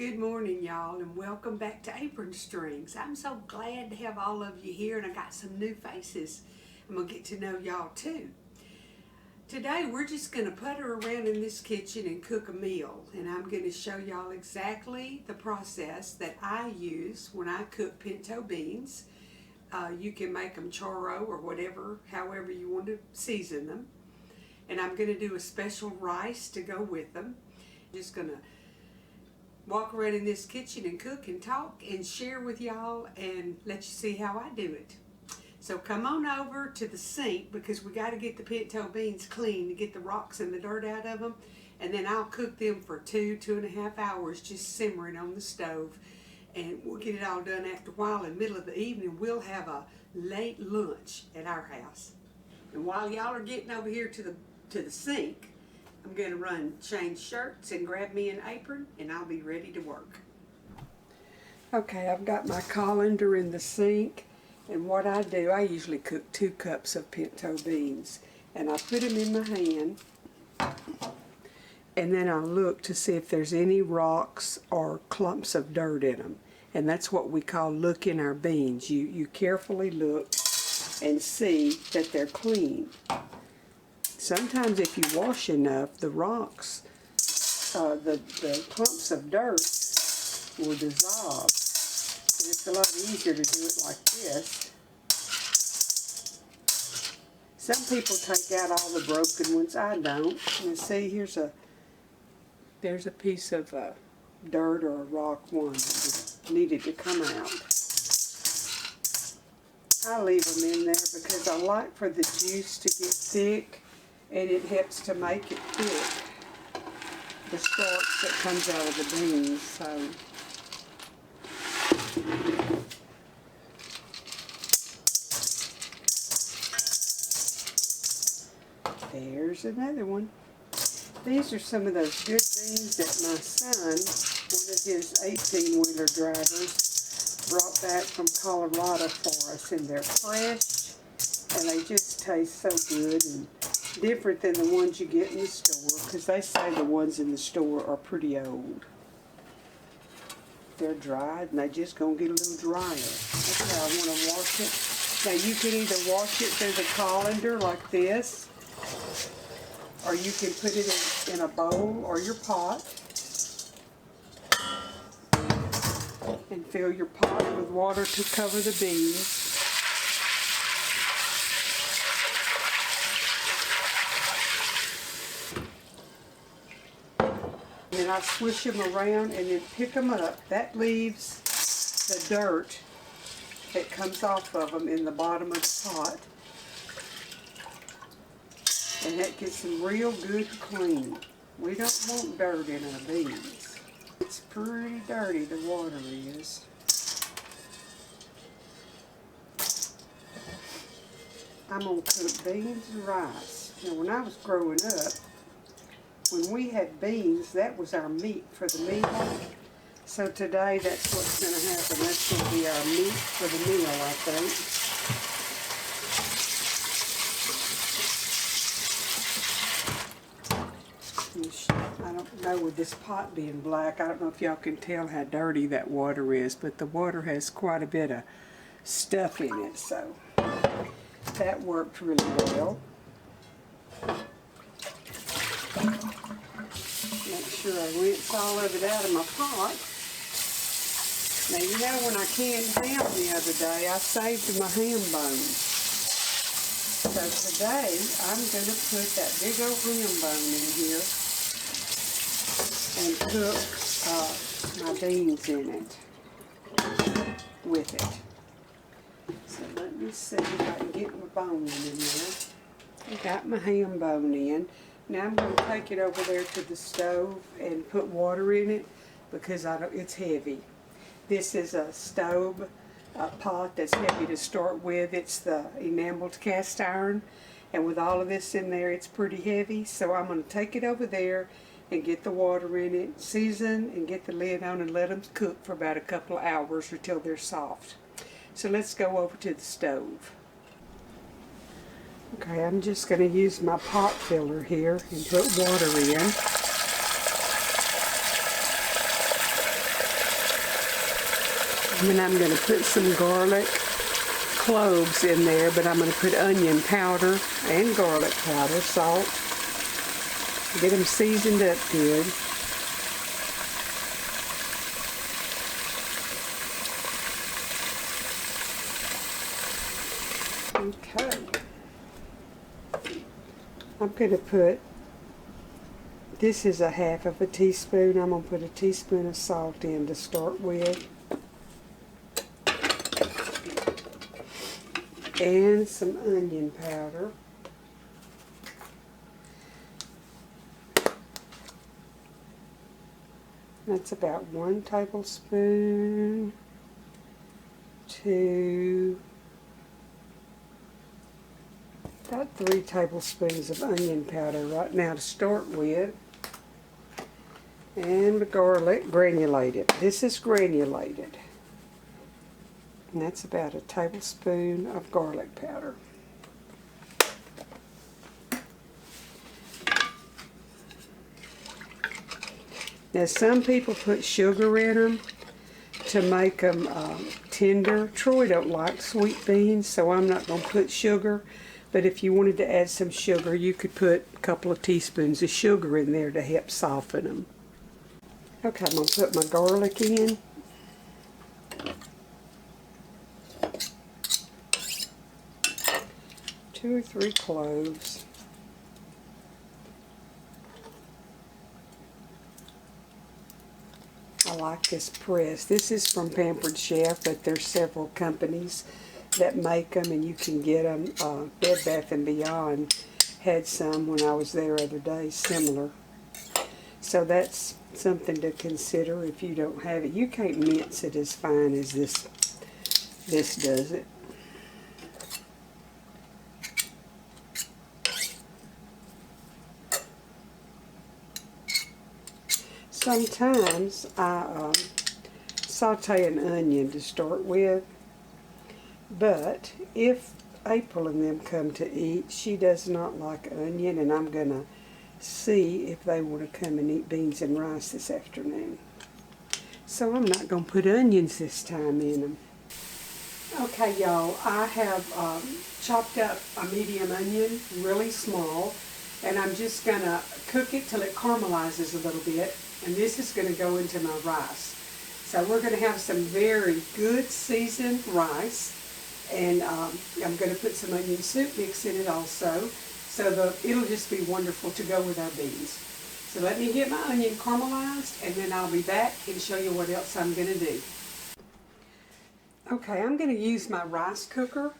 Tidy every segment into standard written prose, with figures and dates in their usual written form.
Good morning, y'all, and welcome back to Apron Strings. I'm so glad to have all of you here, and I got some new faces. I'm going to get to know y'all too. Today we're just going to putter around in this kitchen and cook a meal, and I'm going to show y'all exactly the process that I use when I cook pinto beans. You can make them churro or whatever, however you want to season them. And I'm going to do a special rice to go with them. Just going to walk around in this kitchen and cook and talk and share with y'all and let you see how I do it. So come on over to the sink because we got to get the pinto beans clean to get the rocks and the dirt out of them, and then I'll cook them for 2.5 hours just simmering on the stove, and we'll get it all done after a while. In the middle of the evening we'll have a late lunch at our house. And while y'all are getting over here to the sink, I'm going to change shirts and grab me an apron, and I'll be ready to work. Okay, I've got my colander in the sink, and what I do, I usually cook 2 cups of pinto beans, and I put them in my hand, and then I look to see if there's any rocks or clumps of dirt in them, and that's what we call looking our beans. You carefully look and see that they're clean. Sometimes if you wash enough, the rocks, the clumps of dirt will dissolve. And it's a lot easier to do it like this. Some people take out all the broken ones. I don't. And see, there's a piece of dirt or a rock one that needed to come out. I leave them in there because I like for the juice to get thick, and it helps to make it thick, the starch that comes out of the beans. So there's another one. These are some of those good beans that my son, one of his 18-wheeler drivers, brought back from Colorado for us, and they're fresh and they just taste so good and different than the ones you get in the store, because they say the ones in the store are pretty old. They're dried and they just gonna get a little drier. That's how I want to wash it. Now you can either wash it through the colander like this, or you can put it in a bowl or your pot and fill your pot with water to cover the beans. And I swish them around and then pick them up. That leaves the dirt that comes off of them in the bottom of the pot. And that gets them real good clean. We don't want dirt in our beans. It's pretty dirty, the water is. I'm going to cook beans and rice. Now when I was growing up, when we had beans, that was our meat for the meal. So today, that's what's going to happen. That's going to be our meat for the meal, I think. I don't know, with this pot being black, I don't know if y'all can tell how dirty that water is, but the water has quite a bit of stuff in it, so that worked really well. Make sure I rinse all of it out of my pot. Now you know when I canned ham the other day, I saved my ham bones. So today I'm going to put that big old ham bone in here and cook my beans in it, with it. So let me see if I can get my bone in there. I got my ham bone in. Now I'm going to take it over there to the stove and put water in it because it's heavy. This is a stove pot that's heavy to start with. It's the enameled cast iron, and with all of this in there, it's pretty heavy. So I'm going to take it over there and get the water in it, season, and get the lid on and let them cook for about a couple of hours until they're soft. So let's go over to the stove. Okay, I'm just going to use my pot filler here and put water in. And then I'm going to put some garlic cloves in there, but I'm going to put onion powder and garlic powder, salt. Get them seasoned up good. Okay. I'm going to put, this is a half of a teaspoon. I'm going to put a teaspoon of salt in to start with. And some onion powder. That's about 1 tablespoon to about 3 tablespoons of onion powder right now to start with. And the garlic granulated. This is granulated. And that's about a tablespoon of garlic powder. Now some people put sugar in them to make them tender. Troy don't like sweet beans, so I'm not going to put sugar. But if you wanted to add some sugar, you could put a couple of teaspoons of sugar in there to help soften them. Okay, I'm going to put my garlic in. Two or 3 cloves. I like this press. This is from Pampered Chef, but there's several companies that make them, and you can get them. Bed Bath & Beyond had some when I was there other day, similar. So that's something to consider if you don't have it. You can't mince it as fine as this does it. Sometimes I saute an onion to start with, but if April and them come to eat, she does not like onion, and I'm going to see if they want to come and eat beans and rice this afternoon. So I'm not going to put onions this time in them. Okay, y'all, I have chopped up a medium onion, really small, and I'm just going to cook it till it caramelizes a little bit. And this is going to go into my rice. So we're going to have some very good seasoned rice. And I'm going to put some onion soup mix in it also. So it'll just be wonderful to go with our beans. So let me get my onion caramelized, and then I'll be back and show you what else I'm going to do. Okay, I'm going to use my rice cooker.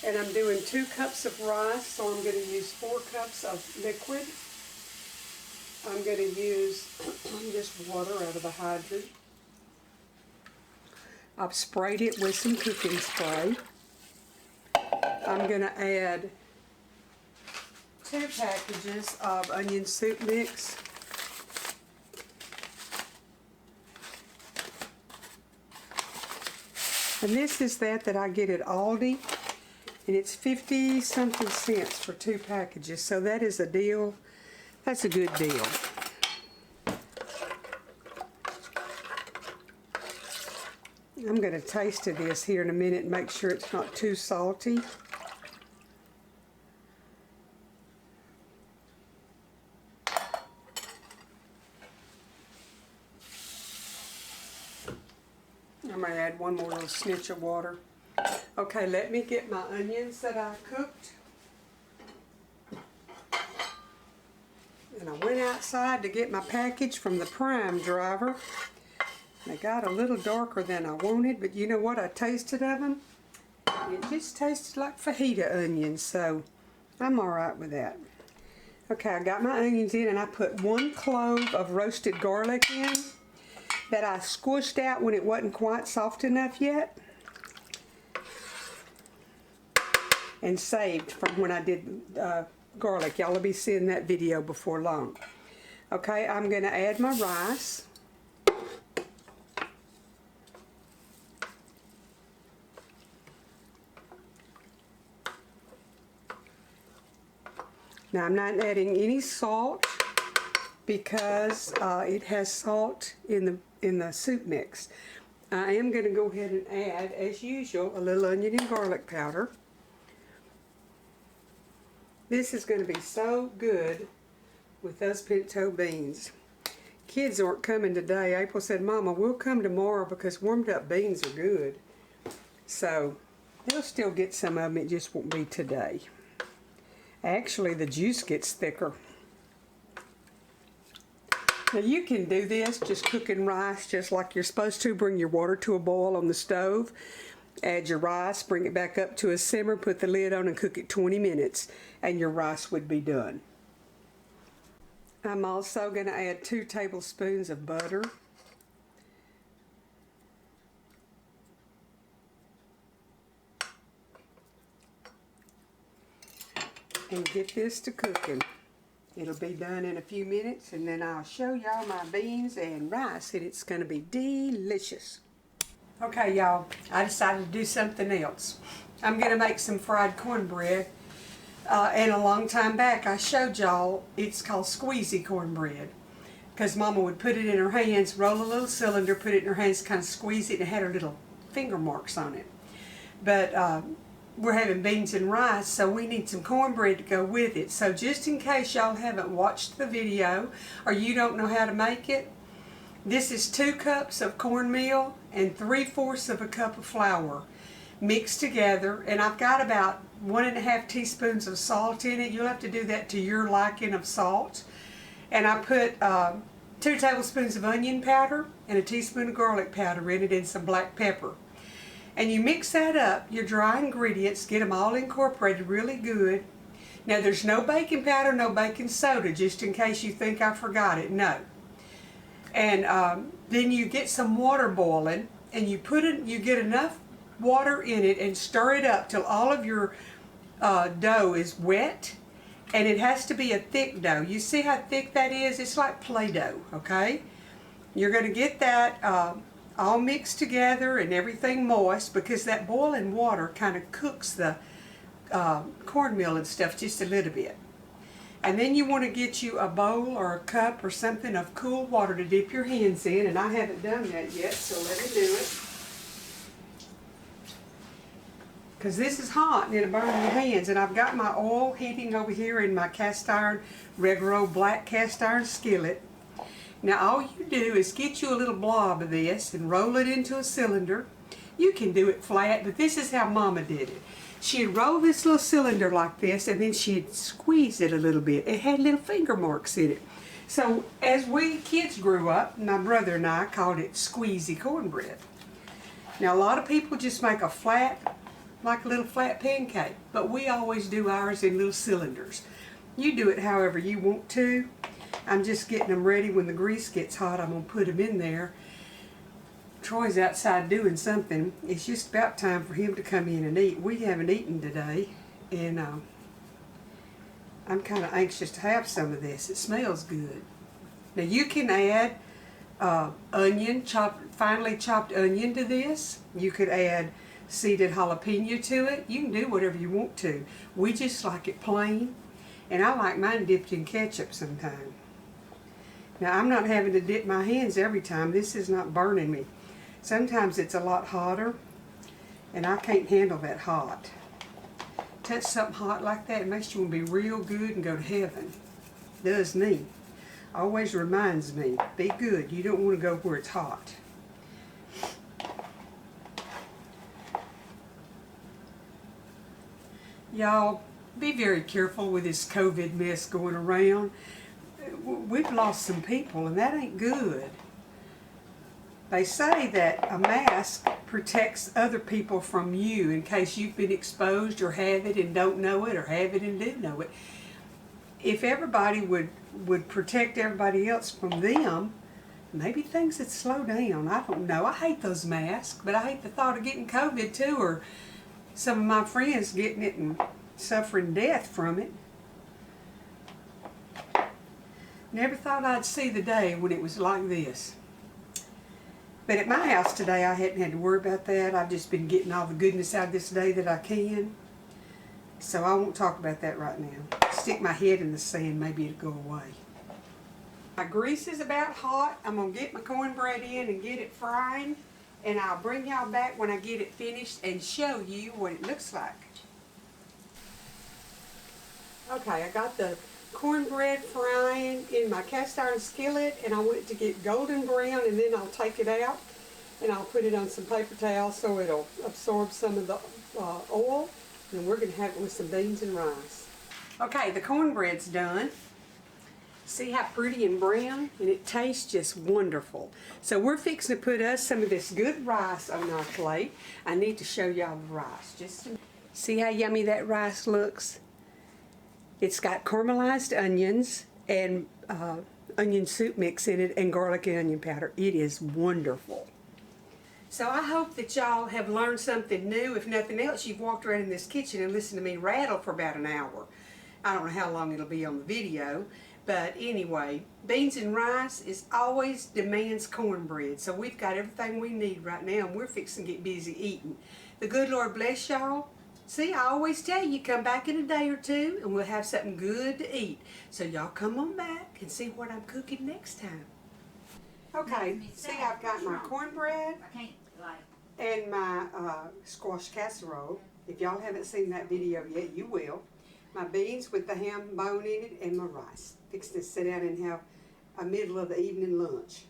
And I'm doing 2 cups of rice, so I'm going to use 4 cups of liquid. I'm going to use just water out of the hydrant. I've sprayed it with some cooking spray. I'm going to add 2 packages of onion soup mix. And this is that I get at Aldi. And it's 50-something cents for 2 packages. So that is a deal. That's a good deal. I'm going to taste of this here in a minute and make sure it's not too salty. I'm going to add 1 more little snitch of water. Okay, let me get my onions that I cooked. And I went outside to get my package from the Prime driver. They got a little darker than I wanted, but you know what? I tasted of them. It just tasted like fajita onions, so I'm alright with that. Okay, I got my onions in, and I put 1 clove of roasted garlic in that I squished out when it wasn't quite soft enough yet. And saved from when I did garlic. Y'all will be seeing that video before long. Okay, I'm going to add my rice. Now I'm not adding any salt because it has salt in the soup mix. I am going to go ahead and add, as usual, a little onion and garlic powder. This is going to be so good with those pinto beans. Kids aren't coming today. April said, Mama, we'll come tomorrow because warmed up beans are good. So they'll still get some of them, it just won't be today. Actually, the juice gets thicker. Now you can do this just cooking rice just like you're supposed to. Bring your water to a boil on the stove. Add your rice, bring it back up to a simmer, put the lid on and cook it 20 minutes and your rice would be done. I'm also going to add 2 tablespoons of butter. And get this to cooking. It'll be done in a few minutes and then I'll show y'all my beans and rice and it's going to be delicious. Okay y'all, I decided to do something else. I'm going to make some fried cornbread. And a long time back I showed y'all it's called squeezy cornbread. Because Mama would put it in her hands, roll a little cylinder, put it in her hands, kind of squeeze it and it had her little finger marks on it. But we're having beans and rice, so we need some cornbread to go with it. So just in case y'all haven't watched the video or you don't know how to make it, this is 2 cups of cornmeal and 3/4 of a cup of flour mixed together. And I've got about 1½ teaspoons of salt in it. You'll have to do that to your liking of salt. And I put 2 tablespoons of onion powder and a teaspoon of garlic powder in it and some black pepper. And you mix that up, your dry ingredients, get them all incorporated really good. Now there's no baking powder, no baking soda, just in case you think I forgot it, no. And then you get some water boiling and you get enough water in it and stir it up till all of your dough is wet. And it has to be a thick dough. You see how thick that is? It's like Play-Doh, okay? You're going to get that all mixed together and everything moist because that boiling water kind of cooks the cornmeal and stuff just a little bit. And then you want to get you a bowl or a cup or something of cool water to dip your hands in, and I haven't done that yet, so let me do it. Because this is hot and it'll burn your hands, and I've got my oil heating over here in my cast iron, regular old black cast iron skillet. Now all you do is get you a little blob of this and roll it into a cylinder. You can do it flat, but this is how Mama did it. She'd roll this little cylinder like this and then she'd squeeze it a little bit. It had little finger marks in it. So as we kids grew up, my brother and I called it squeezy cornbread. Now a lot of people just make a flat, like a little flat pancake, but we always do ours in little cylinders. You do it however you want to. I'm just getting them ready. When the grease gets hot, I'm going to put them in there. Troy's outside doing something. It's just about time for him to come in and eat. We haven't eaten today, and I'm kind of anxious to have some of this. It smells good. Now you can add onion, finely chopped onion to this. You could add seeded jalapeno to it. You can do whatever you want to. We just like it plain, and I like mine dipped in ketchup sometimes. Now I'm not having to dip my hands every time. This is not burning me. Sometimes it's a lot hotter and I can't handle that hot. Touch something hot like that, it makes you want to be real good and go to heaven. It does me. Always reminds me, be good. You don't want to go where it's hot. Y'all, be very careful with this COVID mess going around. We've lost some people and that ain't good. They say that a mask protects other people from you in case you've been exposed or have it and don't know it, or have it and do know it. If everybody would protect everybody else from them, maybe things would slow down. I don't know. I hate those masks, but I hate the thought of getting COVID too, or some of my friends getting it and suffering death from it. Never thought I'd see the day when it was like this. But at my house today, I hadn't had to worry about that. I've just been getting all the goodness out of this day that I can. So I won't talk about that right now. Stick my head in the sand, maybe it'll go away. My grease is about hot. I'm going to get my cornbread in and get it frying. and I'll bring y'all back when I get it finished and show you what it looks like. Okay, I got the cornbread frying in my cast iron skillet, and I want it to get golden brown, and then I'll take it out and I'll put it on some paper towels so it'll absorb some of the oil, and we're going to have it with some beans and rice. Okay, the cornbread's done. See how pretty and brown? And it tastes just wonderful. So we're fixing to put us some of this good rice on our plate. I need to show y'all the rice. See how yummy that rice looks? It's got caramelized onions and onion soup mix in it and garlic and onion powder. It is wonderful. So I hope that y'all have learned something new. If nothing else, you've walked around in this kitchen and listened to me rattle for about an hour. I don't know how long it'll be on the video, but anyway, beans and rice is always demands cornbread. So we've got everything we need right now, and we're fixing to get busy eating. The good Lord bless y'all. See, I always tell you, come back in a day or two and we'll have something good to eat. So y'all come on back and see what I'm cooking next time. Okay, see, I've got my cornbread and my squash casserole. If y'all haven't seen that video yet, you will. My beans with the ham bone in it and my rice. Fixing to sit down and have a middle of the evening lunch.